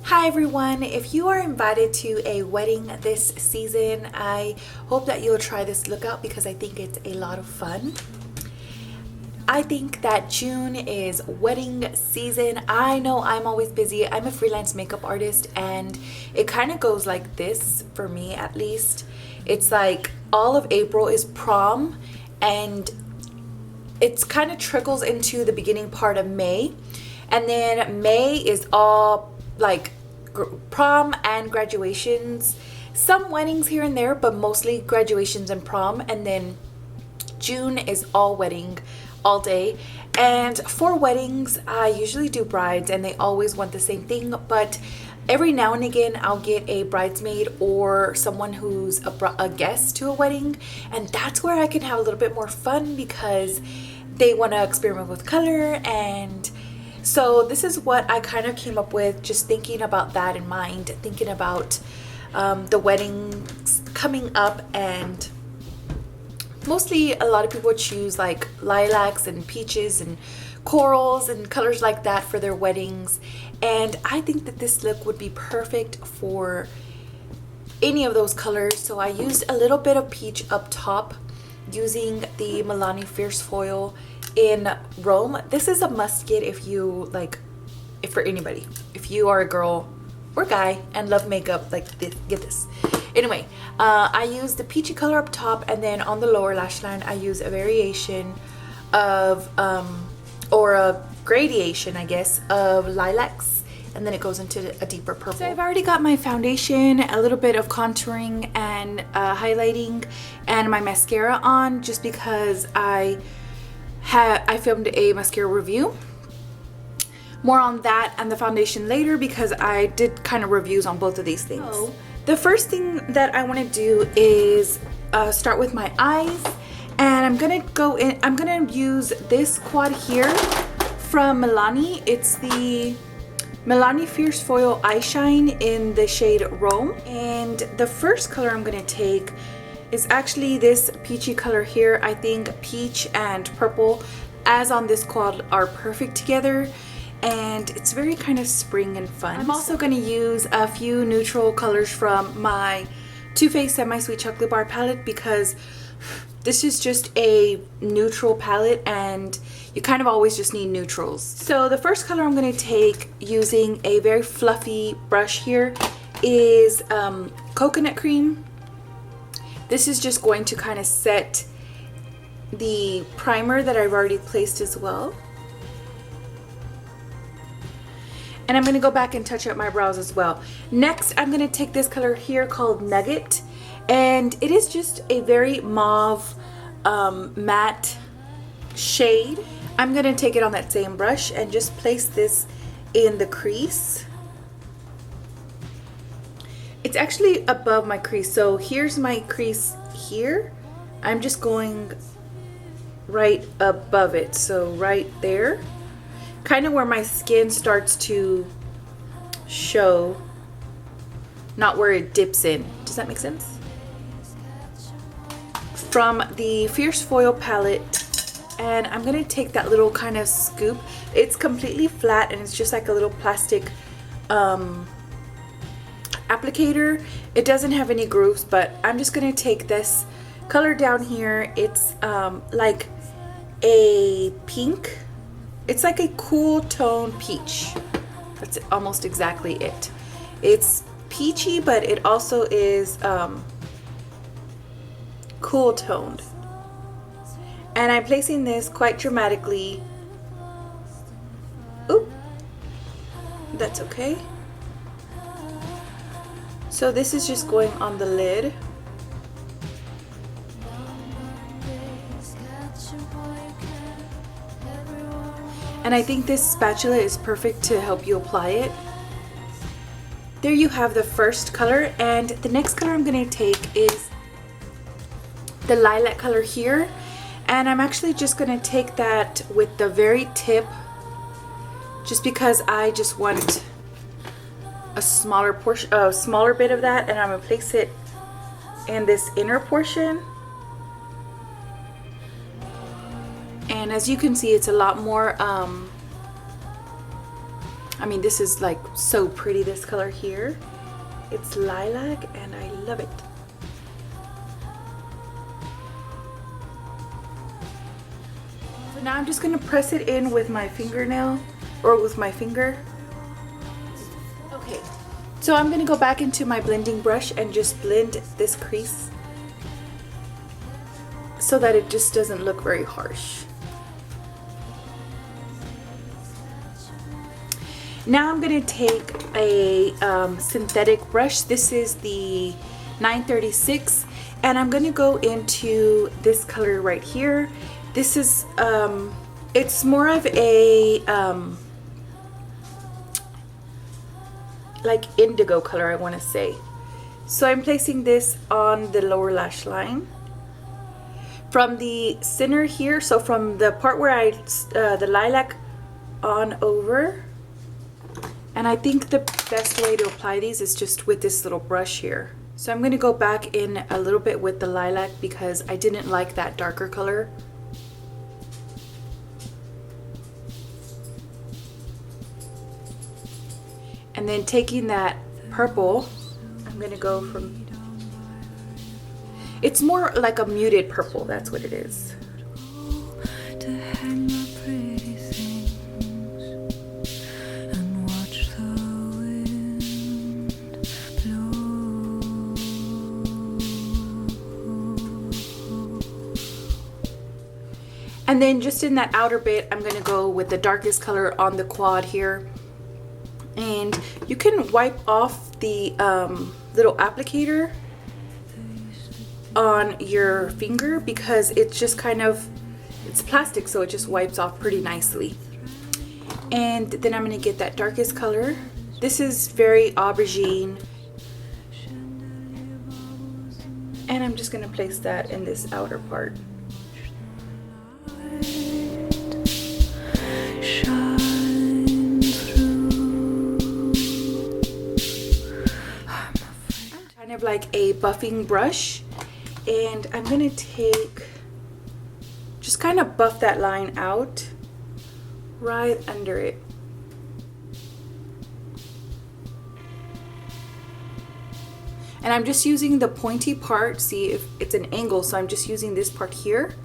Hi everyone, if you are invited to a wedding this season, I hope that you'll try this look out because I think it's a lot of fun. I think that June is wedding season. I know I'm always busy. I'm a freelance makeup artist and it kind of goes like this for me at least. It's like all of April is prom and it's kind of trickles into the beginning part of May. And then May is all like prom and graduations, some weddings here and there, but mostly graduations and prom. And then June is all wedding all day. And for weddings, I usually do brides and they always want the same thing, but every now and again I'll get a bridesmaid or someone who's a guest to a wedding, and that's where I can have a little bit more fun because they want to experiment with color. And so this is what I kind of came up with, just thinking about that in mind, thinking about the weddings coming up. And mostly a lot of people choose like lilacs and peaches and corals and colors like that for their weddings. And I think that this look would be perfect for any of those colors. So I used a little bit of peach up top using the Milani Fierce Foil in Rome. This is a must get if you like, if for anybody, if you are a girl or guy and love makeup, like this, get this. Anyway, I use the peachy color up top, and then on the lower lash line I use a variation of or a gradation, I guess, of lilacs, and then it goes into a deeper purple. So I've already got my foundation, a little bit of contouring and highlighting, and my mascara on, just because I filmed a mascara review. More on that and the foundation later because I did kind of reviews on both of these things. So the first thing that I want to do is start with my eyes, and I'm gonna go in. I'm gonna use this quad here from Milani. It's the Milani Fierce Foil Eye Shine in the shade Rome, and the first color I'm gonna take is actually this peachy color here. I think peach and purple, as on this quad, are perfect together, and it's very kind of spring and fun. I'm also going to use a few neutral colors from my Too Faced Semi-Sweet Chocolate Bar palette because this is just a neutral palette and you kind of always just need neutrals. So the first color I'm going to take using a very fluffy brush here is Coconut Cream. This is just going to kind of set the primer that I've already placed as well. And I'm going to go back and touch up my brows as well. Next, I'm going to take this color here called Nugget. And it is just a very mauve matte shade. I'm going to take it on that same brush and just place this in the crease. It's actually above my crease. So here's my crease here. I'm just going right above it. So right there. Kind of where my skin starts to show, not where it dips in. Does that make sense? From the Fierce Foil palette, and I'm gonna take that little kind of scoop. It's completely flat and it's just like a little plastic applicator. It doesn't have any grooves, but I'm just gonna take this color down here. It's like a pink. It's like a cool tone peach. That's almost exactly it. It's peachy, but it also is cool toned. And I'm placing this quite dramatically. Oop, that's okay. So this is just going on the lid. And I think this spatula is perfect to help you apply it. There you have the first color, and the next color I'm going to take is the lilac color here. And I'm actually just going to take that with the very tip, just because I just want a smaller portion, a smaller bit of that, and I'm going to place it in this inner portion. And as you can see, it's a lot more I mean, this is like so pretty, this color here. It's lilac and I love it. So now I'm just gonna press it in with my fingernail or with my finger. Okay, so I'm gonna go back into my blending brush and just blend this crease so that it just doesn't look very harsh. Now I'm gonna take a synthetic brush. This is the 936, and I'm gonna go into this color right here. This is, it's more of a, like indigo color, I wanna say. So I'm placing this on the lower lash line. From the center here, so from the part where the lilac on over. And I think the best way to apply these is just with this little brush here. So I'm gonna go back in a little bit with the lilac because I didn't like that darker color. And then taking that purple, I'm gonna go from, it's more like a muted purple, that's what it is. And then just in that outer bit, I'm gonna go with the darkest color on the quad here. And you can wipe off the little applicator on your finger because it's just kind of, it's plastic, so it just wipes off pretty nicely. And then I'm gonna get that darkest color. This is very aubergine. And I'm just gonna place that in this outer part. Kind of like a buffing brush, and I'm gonna take, just kind of buff that line out right under it. And I'm just using the pointy part. See, if it's an angle, so I'm just using this part here,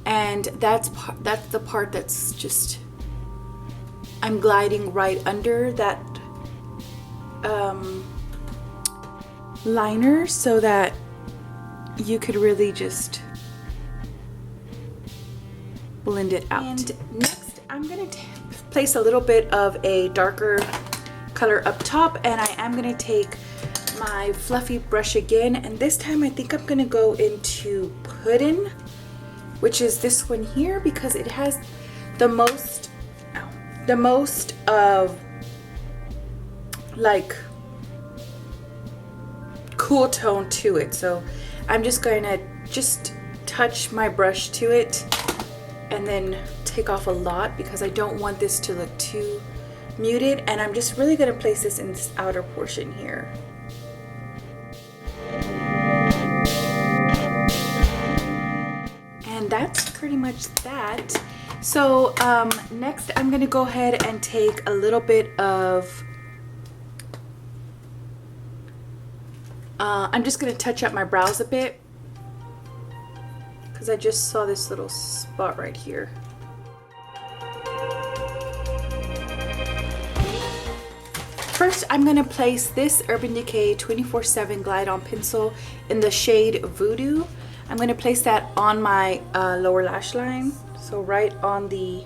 and that's the part that's just, I'm gliding right under that liner so that you could really just blend it out. And next I'm gonna place a little bit of a darker color up top, and I am gonna take my fluffy brush again, and this time I think I'm gonna go into Puddin', which is this one here, because it has the most of like cool tone to it. So I'm just going to just touch my brush to it and then take off a lot because I don't want this to look too muted, and I'm just really going to place this in this outer portion here. And that's pretty much that. So next I'm going to go ahead and take a little bit of I'm just going to touch up my brows a bit because I just saw this little spot right here. First, I'm going to place this Urban Decay 24/7 Glide On Pencil in the shade Voodoo. I'm going to place that on my lower lash line, so right on the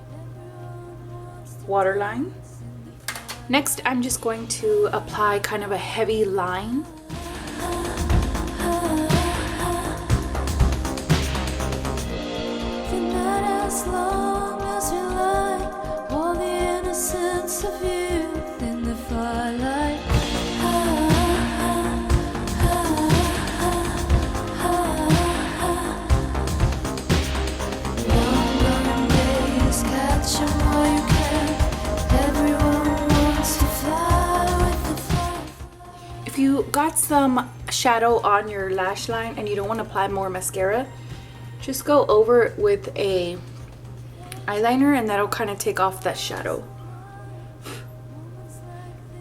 waterline. Next, I'm just going to apply kind of a heavy line. As long as you like, all the innocence of youth in the firelight. Long days, catch 'em while you can. Everyone wants to fly with the fly. If you got some shadow on your lash line and you don't want to apply more mascara, just go over it with a eyeliner and that'll kind of take off that shadow.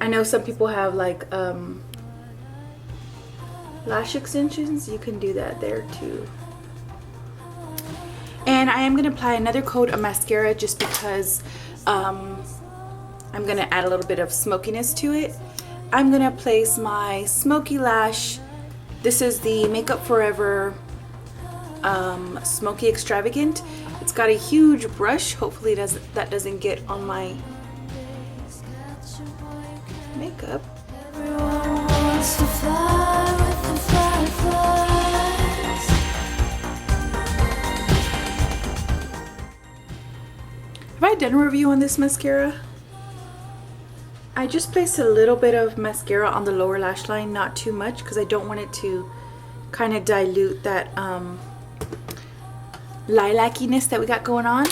I know some people have like lash extensions. You can do that there too. And I am going to apply another coat of mascara just because I'm going to add a little bit of smokiness to it. I'm going to place my Smoky Lash. This is the Makeup Forever Smoky Extravagant. It's got a huge brush. Hopefully that doesn't get on my makeup. Everyone wants to fly with the fireflies. Have I done a review on this mascara? I just placed a little bit of mascara on the lower lash line, not too much, because I don't want it to kind of dilute that lilac-iness that we got going on.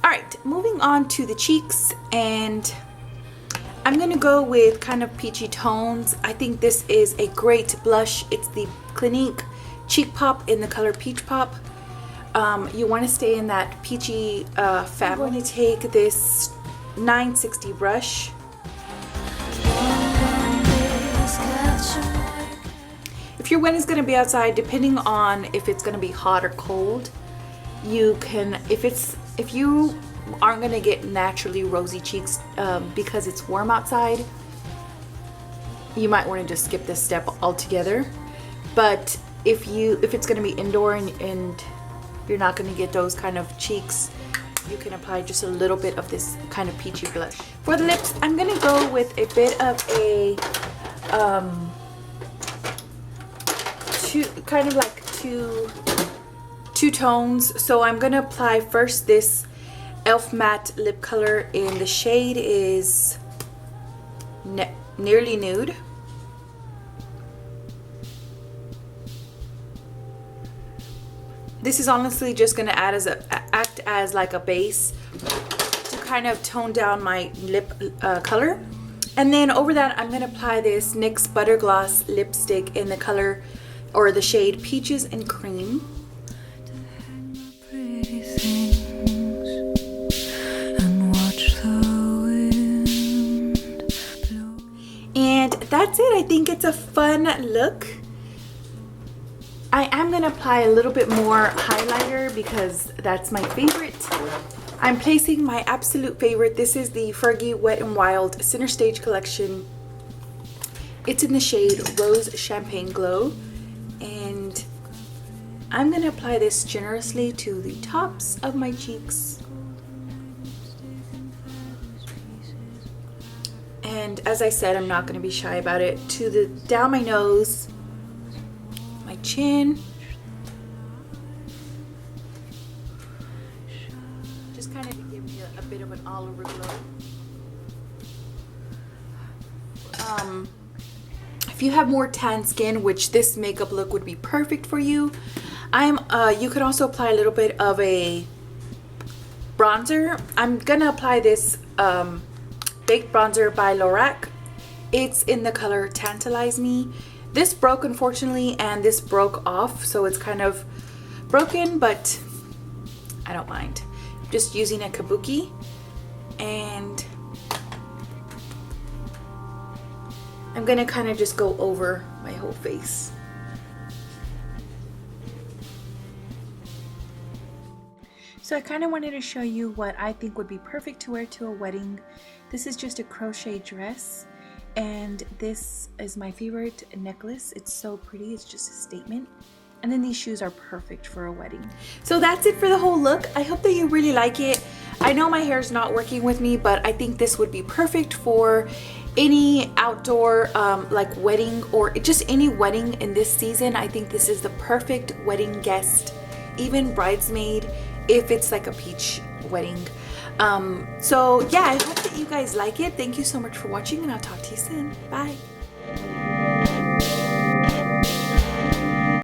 Alright, moving on to the cheeks, and I'm going to go with kind of peachy tones. I think this is a great blush. It's the Clinique Cheek Pop in the color Peach Pop. You want to stay in that peachy fabric. I'm going to take this 960 brush. If your wedding is going to be outside, depending on if it's going to be hot or cold, you can, if you aren't going to get naturally rosy cheeks because it's warm outside, you might want to just skip this step altogether. But if it's going to be indoor and you're not going to get those kind of cheeks, you can apply just a little bit of this kind of peachy blush. For the lips, I'm going to go with a bit of a two tones. So I'm going to apply first this e.l.f. matte lip color, and the shade is Nearly Nude. This is honestly just going to act as like a base to kind of tone down my lip color. And then over that, I'm going to apply this NYX Butter Gloss lipstick in the color or the shade Peaches and Cream. And that's it. I think it's a fun look. I am going to apply a little bit more highlighter because that's my favorite. I'm placing my absolute favorite. This is the Fergie Wet n Wild Center Stage collection. It's in the shade Rose Champagne Glow. And I'm going to apply this generously to the tops of my cheeks. And as I said, I'm not going to be shy about it. Down my nose, my chin, just kind of to give me a bit of an all over glow. If you have more tan skin, which this makeup look would be perfect for you, you could also apply a little bit of a bronzer. I'm gonna apply this baked bronzer by Lorac. It's in the color Tantalize Me. This broke unfortunately, and this broke off, so it's kind of broken, but I don't mind. Just using a kabuki, and I'm gonna kind of just go over my whole face. So I kind of wanted to show you what I think would be perfect to wear to a wedding. This is just a crochet dress, and this is my favorite necklace. It's so pretty. It's just a statement. And then these shoes are perfect for a wedding. So that's it for the whole look. I hope that you really like it. I know my hair's not working with me, but I think this would be perfect for any outdoor like wedding, or just any wedding in this season. I think this is the perfect wedding guest, even bridesmaid, if it's like a peach wedding. So yeah, I hope that you guys like it. Thank you so much for watching, and I'll talk to you soon. Bye.